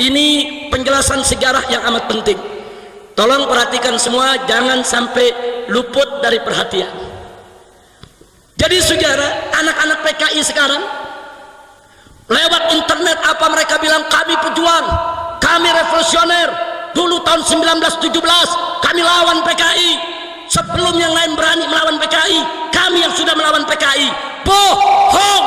Ini penjelasan sejarah yang amat penting. Tolong perhatikan semua, jangan sampai luput dari perhatian. Jadi saudara, anak-anak PKI sekarang lewat internet apa mereka bilang? Kami pejuang, kami revolusioner. Dulu tahun 1917 kami lawan PKI. Sebelum yang lain berani melawan PKI, kami yang sudah melawan PKI. Bohong.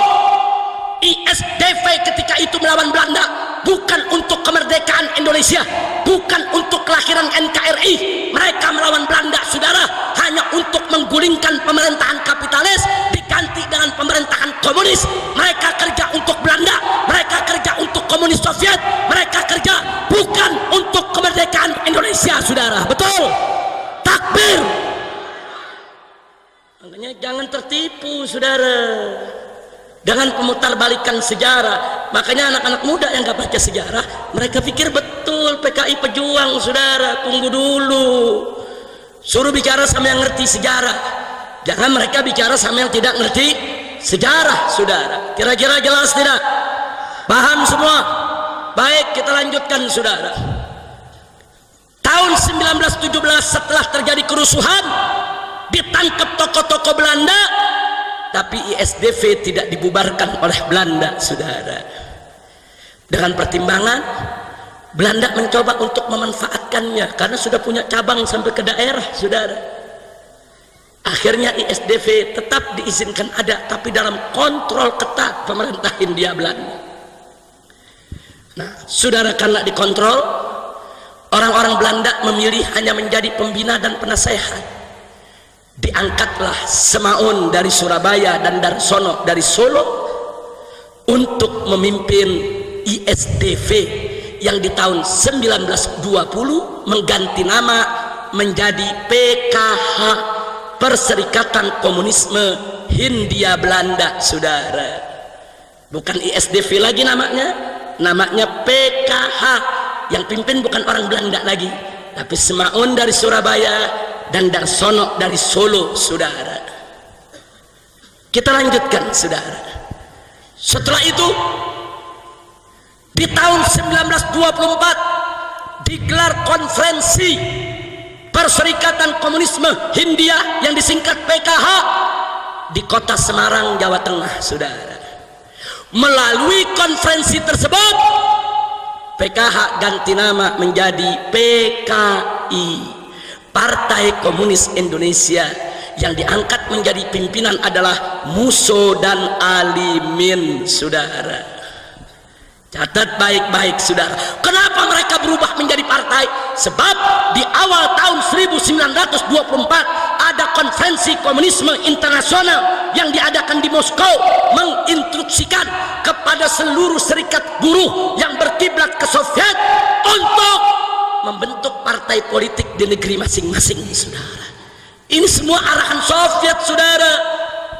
ISDV ketika itu melawan Belanda bukan untuk kemerdekaan Indonesia, bukan untuk kelahiran NKRI. Mereka melawan Belanda, saudara, hanya untuk menggulingkan pemerintahan kapitalis diganti dengan pemerintahan komunis. Mereka kerja untuk Belanda, mereka kerja untuk komunis Soviet, mereka kerja bukan untuk kemerdekaan Indonesia, saudara. Betul? Takbir. Makanya jangan tertipu, saudara, dengan pemutarbalikan sejarah. Makanya anak-anak muda yang gak baca sejarah, mereka pikir betul PKI pejuang, saudara. Tunggu dulu, suruh bicara sama yang ngerti sejarah, jangan mereka bicara sama yang tidak ngerti sejarah, saudara. Kira-kira jelas tidak? Paham semua? Baik, kita lanjutkan, saudara. Tahun 1917 setelah terjadi kerusuhan, ditangkap tokoh-tokoh Belanda, tapi ISDV tidak dibubarkan oleh Belanda, saudara. Dengan pertimbangan Belanda mencoba untuk memanfaatkannya karena sudah punya cabang sampai ke daerah, saudara. Akhirnya ISDV tetap diizinkan ada, tapi dalam kontrol ketat pemerintah Hindia Belanda. Nah, saudara, karena dikontrol, orang-orang Belanda memilih hanya menjadi pembina dan penasehat. Diangkatlah Semaun dari Surabaya dan Darsono dari Solo untuk memimpin ISDV yang di tahun 1920 mengganti nama menjadi PKH, Perserikatan Komunisme Hindia Belanda, saudara. Bukan ISDV lagi namanya, namanya PKH. Yang pimpin bukan orang Belanda lagi, tapi Semaun dari Surabaya dan Darsono dari Solo, saudara. Kita lanjutkan, saudara. Setelah itu di tahun 1924 digelar konferensi Perserikatan Komunisme Hindia yang disingkat PKH di kota Semarang, Jawa Tengah, saudara. Melalui konferensi tersebut PKH ganti nama menjadi PKI, Partai Komunis Indonesia, yang diangkat menjadi pimpinan adalah Musso dan Alimin, saudara. Catat baik-baik, saudara. Kenapa mereka berubah menjadi partai? Sebab di awal tahun 1924 ada konferensi komunisme internasional yang diadakan di Moskow, menginstruksikan kepada seluruh serikat buruh yang berkiblat ke Soviet untuk membentuk partai politik di negeri masing-masing, saudara. Ini semua arahan Soviet, saudara.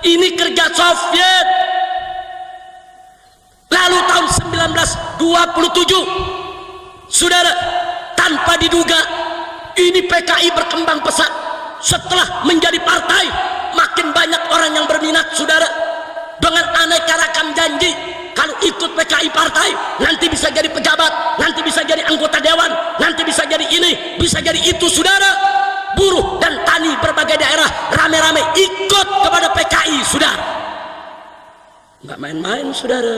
Ini kerja Soviet. Lalu tahun 1927, saudara, tanpa diduga ini PKI berkembang pesat. Setelah menjadi partai, makin banyak orang yang berminat, saudara, dengan aneka rakam janji. Kalau ikut PKI partai, nanti bisa jadi pejabat, nanti bisa jadi anggota dewan, nanti bisa jadi ini, bisa jadi itu, saudara. Buruh dan tani berbagai daerah rame-rame ikut kepada PKI, saudara. Nggak main-main, saudara.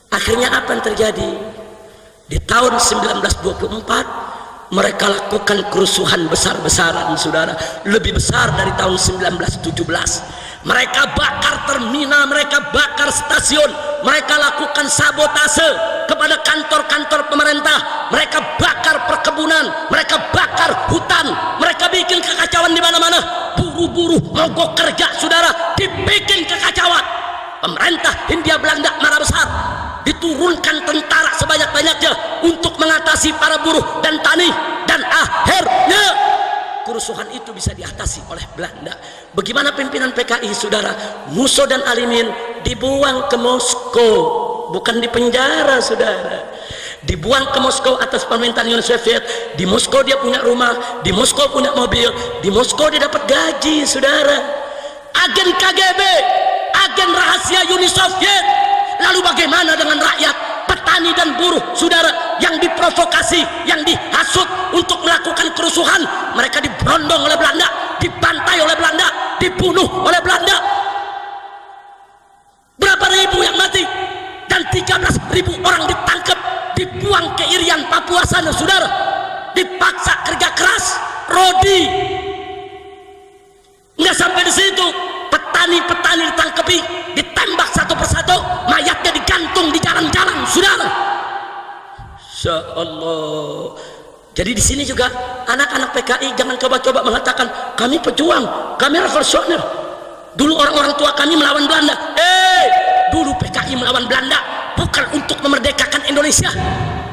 Akhirnya apa yang terjadi? Di tahun 1924 mereka lakukan kerusuhan besar-besaran, saudara, lebih besar dari tahun 1917. Mereka bakar terminal, mereka bakar stasiun, mereka lakukan sabotase kepada kantor-kantor pemerintah, mereka bakar perkebunan, mereka bakar hutan, mereka bikin kekacauan di mana-mana. Buruh-buruh mogok kerja, saudara, dibikin kekacauan. Pemerintah Hindia Belanda marah besar, diturunkan tentara sebanyak-banyaknya untuk mengatasi para buruh dan tani, dan akhirnya kerusuhan itu bisa diatasi oleh Belanda. Bagaimana pimpinan PKI, saudara? Musso dan Alimin dibuang ke Moskow, bukan di penjara, saudara. Dibuang ke Moskow atas pemerintahan Uni Soviet. Di Moskow dia punya rumah, di Moskow punya mobil, di Moskow dia dapat gaji, saudara. Agen KGB, agen rahasia Uni Soviet. Lalu bagaimana dengan rakyat? petani dan buruh saudara yang diprovokasi, yang dihasut untuk melakukan kerusuhan, mereka diberondong oleh Belanda, dibantai oleh Belanda, dibunuh oleh Belanda. Berapa ribu yang mati dan 13.000 orang ditangkap, dibuang ke Irian Papua sana saudara, dipaksa kerja keras rodi. Nggak sampai di situ, petani-petani ditangkapi, ditembak satu persatu, mayatnya digantung di jalan-jalan saudara. Insya Allah. Jadi di sini juga anak-anak PKI jangan coba-coba mengatakan kami pejuang, kami revolusioner. Dulu orang-orang tua kami melawan Belanda. Dulu PKI melawan Belanda bukan untuk memerdekakan Indonesia.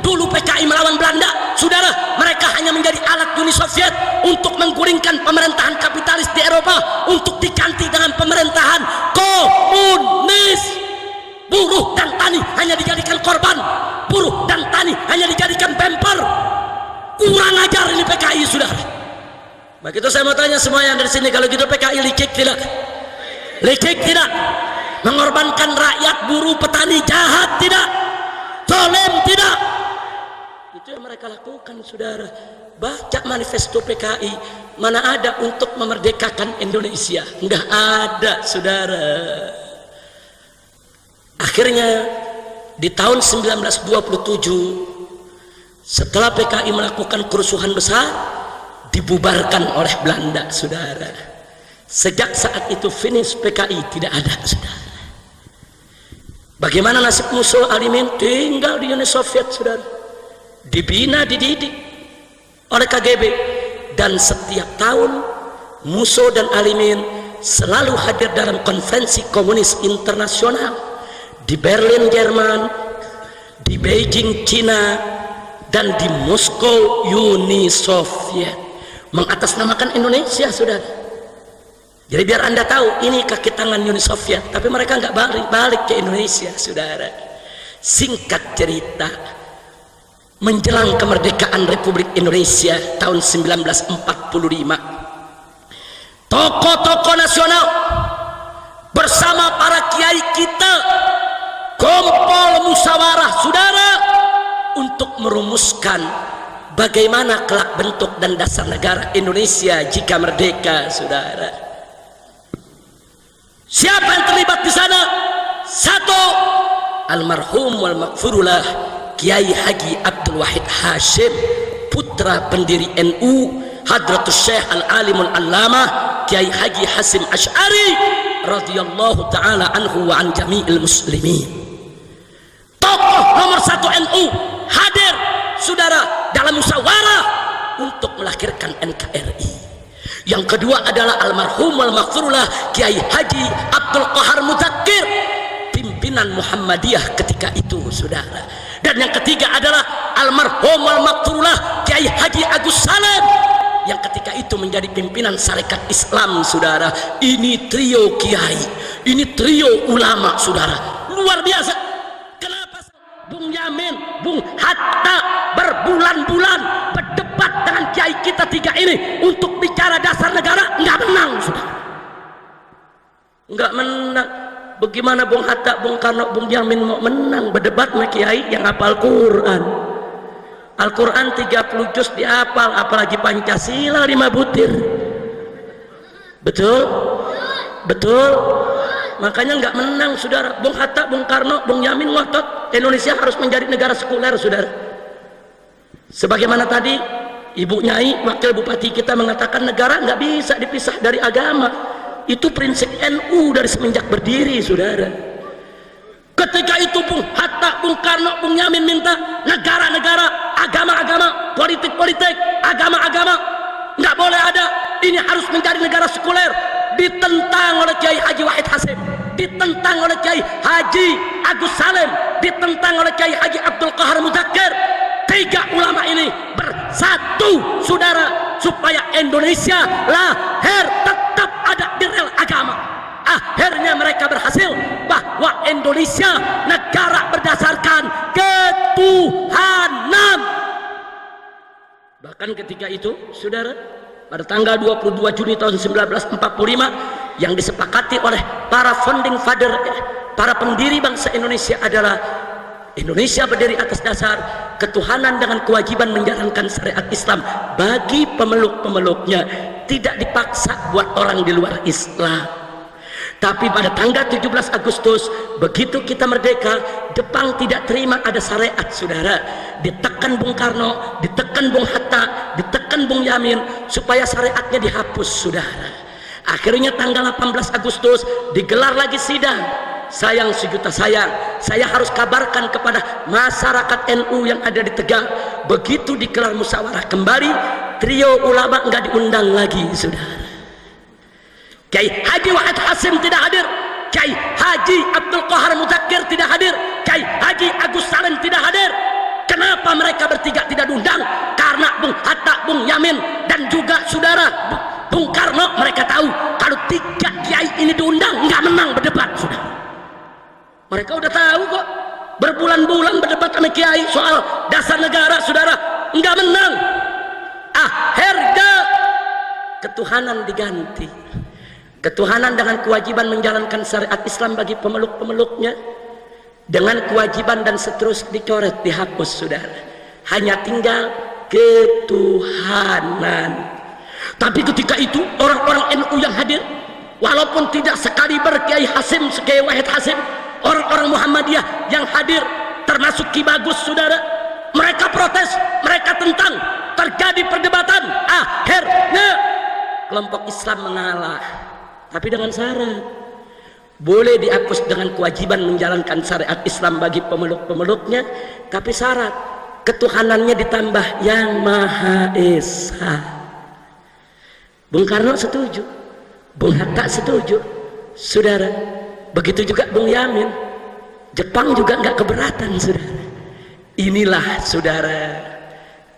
Dulu PKI melawan Belanda, saudara, mereka hanya menjadi alat Uni Soviet untuk menggulingkan pemerintahan kapitalis di Eropa untuk diganti dengan pemerintahan komunis. Buruh dan tani hanya dijadikan korban, buruh dan tani hanya dijadikan bemper. Kurang ajar ini PKI, saudara. Begitu saya mau tanya semua yang dari sini, kalau gitu PKI licik tidak? Licik tidak? Mengorbankan rakyat, buruh, petani, jahat tidak? Zalim tidak? Itu yang mereka lakukan, saudara. Baca manifesto PKI, mana ada untuk memerdekakan Indonesia? Enggak ada, saudara. Akhirnya di tahun 1927, setelah PKI melakukan kerusuhan besar, dibubarkan oleh Belanda, saudara. Sejak saat itu finish PKI tidak ada, saudara. Bagaimana nasib Musso Alimin? Tinggal di Uni Soviet, saudara. Dibina, dididik oleh KGB, dan setiap tahun Musso dan Alimin selalu hadir dalam konferensi komunis internasional di Berlin, Jerman, di Beijing, Cina, dan di Moskow, Uni Soviet, mengatasnamakan Indonesia, saudara. Jadi biar anda tahu ini kaki tangan Uni Soviet, tapi mereka nggak balik ke Indonesia, saudara. Singkat cerita, menjelang kemerdekaan Republik Indonesia tahun 1945, tokoh-tokoh nasional bersama para kiai kita kumpul musyawarah, saudara, untuk merumuskan bagaimana kelak bentuk dan dasar negara Indonesia jika merdeka, saudara. Siapa yang terlibat di sana? Satu, almarhum wal maghfurullah Kiai Haji Abdul Wahid Hashim, putra pendiri NU, Hadratus Syekh Al-Alimul Allamah Kiai Haji Hasim Asy'ari radhiyallahu taala anhu wa an jami'il muslimin. Tokoh nomor satu NU hadir, saudara, dalam musyawarah untuk melahirkan NKRI. Yang kedua adalah almarhum wal maghfurullah Kiai Haji Abdul Qahar Mudzakkir, pimpinan Muhammadiyah ketika itu, saudara. Dan yang ketiga adalah almarhum wal maghfurullah Kiai Haji Agus Salim, yang ketika itu menjadi pimpinan Sarekat Islam, saudara. Ini trio kiai, ini trio ulama, saudara, luar biasa. Kenapa Bung Yamin, Bung Hatta berbulan-bulan berdebat dengan kiai kita tiga ini untuk bicara dasar negara? Nggak menang, saudara. Nggak menang. Bagaimana Bung Hatta, Bung Karno, Bung Yamin mau menang berdebat sama kiai yang hafal Quran? Al-Quran 30 juz dihafal, apalagi Pancasila 5 butir. Betul? Betul? Makanya nggak menang, saudara. Bung Hatta, Bung Karno, Bung Yamin ngotot Indonesia harus menjadi negara sekuler, saudara. Sebagaimana tadi Ibu Nyai, wakil bupati kita, mengatakan negara nggak bisa dipisah dari agama. Itu prinsip NU dari semenjak berdiri, saudara. Ketika itu Bung Hatta, Bung Karno, Bung Yamin minta negara-negara, agama-agama, politik-politik, agama-agama nggak boleh ada, ini harus menjadi negara sekuler. Ditentang oleh Kiai Haji Wahid Hasim, ditentang oleh Kiai Haji Agus Salim, ditentang oleh Kiai Haji Abdul Qahar Mudzakkir. Tiga ulama ini bersatu, saudara, supaya Indonesia lahir tetap ada di rel agama. Akhirnya mereka berhasil bahwa Indonesia negara berdasarkan ketuhanan. Bahkan ketika itu, saudara, pada tanggal 22 Juni tahun 1945, yang disepakati oleh para founding father, para pendiri bangsa Indonesia adalah Indonesia berdiri atas dasar ketuhanan dengan kewajiban menjalankan syariat Islam bagi pemeluk-pemeluknya, tidak dipaksa buat orang di luar Islam. Tapi pada tanggal 17 Agustus begitu kita merdeka, Jepang tidak terima ada syariat, saudara. Ditekan Bung Karno, ditekan Bung Hatta, ditekan Bung Yamin supaya syariatnya dihapus, saudara. Akhirnya tanggal 18 Agustus digelar lagi sidang. Sayang sejuta sayang, saya harus kabarkan kepada masyarakat NU yang ada di Tegal, begitu digelar musyawarah kembali, trio ulama nggak diundang lagi, saudara. Kiai Haji Wahid Hasim tidak hadir, Kiai Haji Abdul Qahar Mudzakkir tidak hadir, Kiai Haji Agus Salim tidak hadir. Kenapa mereka bertiga tidak diundang? Karena Bung Hatta, Bung Yamin dan juga saudara Bung Karno, mereka tahu kalau tiga kiai ini diundang nggak menang berdebat, saudara. Mereka udah tahu kok, berbulan-bulan berdebat sama kiai soal dasar negara, saudara, nggak menang. Akhirnya ketuhanan diganti, ketuhanan dengan kewajiban menjalankan syariat Islam bagi pemeluk-pemeluknya, dengan kewajiban dan seterusnya dicoret, dihapus, saudara. Hanya tinggal ketuhanan. Tapi ketika itu orang-orang NU yang hadir, walaupun tidak sekaliber Kiai Hasim, Kiai Wahid Hasim, orang-orang Muhammadiyah yang hadir termasuk Ki Bagus, saudara, mereka protes, mereka tentang, terjadi perdebatan. Akhirnya kelompok Islam mengalah, tapi dengan syarat boleh dihapus dengan kewajiban menjalankan syariat Islam bagi pemeluk-pemeluknya, tapi syarat ketuhanannya ditambah yang Maha Esa. Bung Karno setuju, Bung Hatta setuju, saudara. Begitu juga Bung Yamin. Jepang juga nggak keberatan, saudara. Inilah, saudara,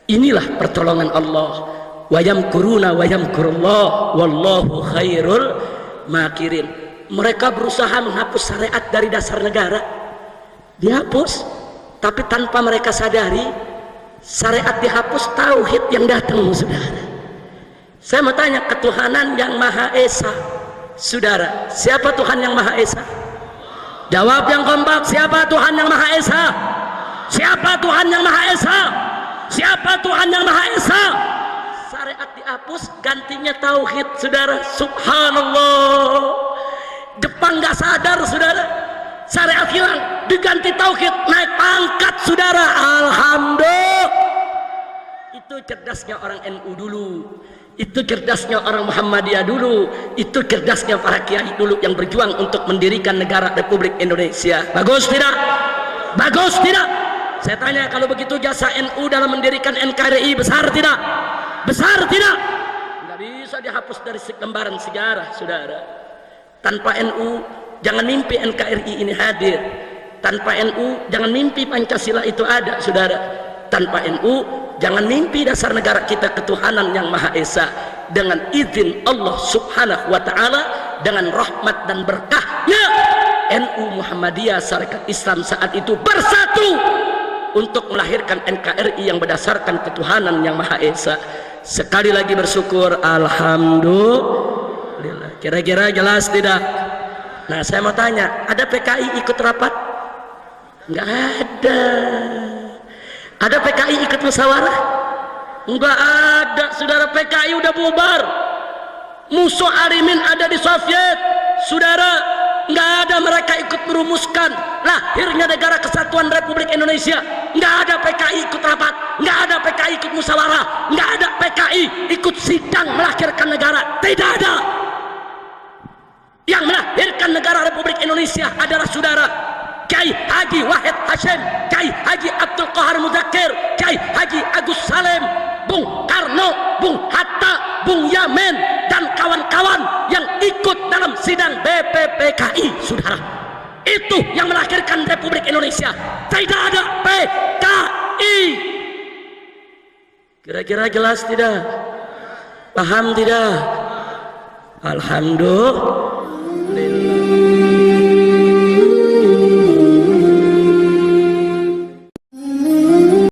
inilah pertolongan Allah. Wa yamkuruna wa yamkurullah wallahu khairul makirin. Mereka berusaha menghapus syariat dari dasar negara, dihapus, tapi tanpa mereka sadari syariat dihapus, tauhid yang datang, saudara. Saya mau tanya, ketuhanan yang Maha Esa, saudara, siapa Tuhan yang Maha Esa? Jawab yang kompak, siapa Tuhan yang Maha Esa? Siapa Tuhan yang Maha Esa? Siapa Tuhan yang Maha Esa? Syariat dihapus, gantinya tauhid, saudara. Subhanallah. Jepang nggak sadar, saudara. Syariat hilang, diganti tauhid, naik pangkat, saudara. Alhamdulillah. Itu cerdasnya orang NU dulu. Itu cerdasnya orang Muhammadiyah dulu, itu cerdasnya para kiai dulu yang berjuang untuk mendirikan negara Republik Indonesia. Bagus tidak? Bagus tidak? Saya tanya, kalau begitu jasa NU dalam mendirikan NKRI besar tidak? Besar tidak? Nggak bisa dihapus dari lembaran sejarah, saudara. Tanpa NU jangan mimpi NKRI ini hadir. Tanpa NU jangan mimpi Pancasila itu ada, saudara. Tanpa NU jangan mimpi dasar negara kita ketuhanan yang Maha Esa. Dengan izin Allah Subhanahu wa ta'ala, dengan rahmat dan berkahnya, NU Muhammadiyah Syarikat Islam saat itu bersatu untuk melahirkan NKRI yang berdasarkan ketuhanan yang Maha Esa. Sekali lagi bersyukur, alhamdulillah. Kira-kira jelas tidak? Nah, saya mau tanya, ada PKI ikut rapat? Enggak ada. Ada PKI ikut musyawarah? Enggak ada, saudara. PKI udah bubar. Musuh Arimin ada di Soviet, saudara. Enggak ada mereka ikut merumuskan lahirnya negara kesatuan Republik Indonesia. Enggak ada PKI ikut rapat, enggak ada PKI ikut musyawarah, enggak ada PKI ikut sidang melahirkan negara. Tidak ada. Yang melahirkan negara Republik Indonesia adalah saudara Kiai Haji Wahid Hasim, Kiai Haji Abdul Qahar Mudzakkir, Kiai Haji Agus Salim, Bung Karno, Bung Hatta, Bung Yamin, dan kawan-kawan yang ikut dalam sidang BPPKI, saudara. Itu yang melahirkan Republik Indonesia. Tidak ada PKI. Kira-kira jelas tidak? Paham tidak? Alhamdulillah.